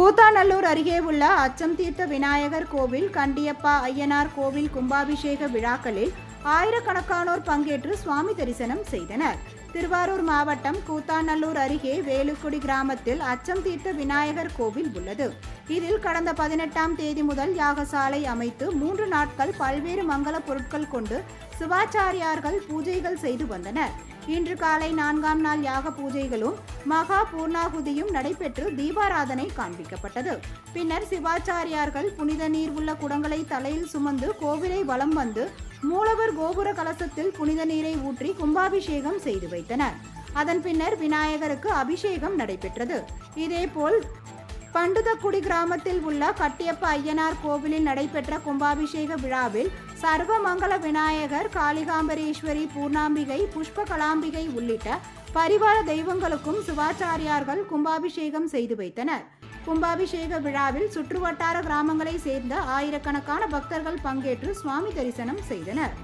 கூத்தாநல்லூர் அருகே உள்ள அச்சம் தீர்த்த விநாயகர் கோவில், கண்டியப்பா ஐயனார் கோவில் கும்பாபிஷேக விழாக்களில் ஆயிரக்கணக்கானோர் பங்கேற்று சுவாமி தரிசனம் செய்தனர். திருவாரூர் மாவட்டம் கூத்தாநல்லூர் அருகே வேலுக்குடி கிராமத்தில் அச்சம் தீர்த்த விநாயகர் கோவில் உள்ளது. இதில் கடந்த 18ஆம் தேதி முதல் யாகசாலை அமைத்து 3 நாட்கள் பல்வேறு மங்கள பொருட்கள் கொண்டு சிவாச்சாரியார்கள் பூஜைகள் செய்து வந்தனர். இன்று காலை 4ஆம் நாள் யாக பூஜைகளும் மகா பூர்ணாகுதியும் நடைபெற்று தீபாராதனை காண்பிக்கப்பட்டது. பின்னர் சிவாச்சாரியார்கள் புனித நீர் உள்ள குடங்களை தலையில் சுமந்து கோவிலை வலம் வந்து மூலவர் கோபுர கலசத்தில் புனித நீரை ஊற்றி கும்பாபிஷேகம் செய்து வைத்தனர். அதன் பின்னர் விநாயகருக்கு அபிஷேகம் நடைபெற்றது. இதேபோல் பண்டுதக்குடி கிராமத்தில் உள்ள கட்டியப்ப ஐயனார் கோவிலில் நடைபெற்ற கும்பாபிஷேக விழாவில் சர்வமங்கல விநாயகர், காளிகாம்பரேஸ்வரி, பூர்ணாம்பிகை, புஷ்ப கலாம்பிகை உள்ளிட்ட பரிவார தெய்வங்களுக்கும் சிவாச்சாரியார்கள் கும்பாபிஷேகம் செய்து வைத்தனர். கும்பாபிஷேக விழாவில் சுற்றுவட்டார கிராமங்களை சேர்ந்த ஆயிரக்கணக்கான பக்தர்கள் பங்கேற்று சுவாமி தரிசனம் செய்தனர்.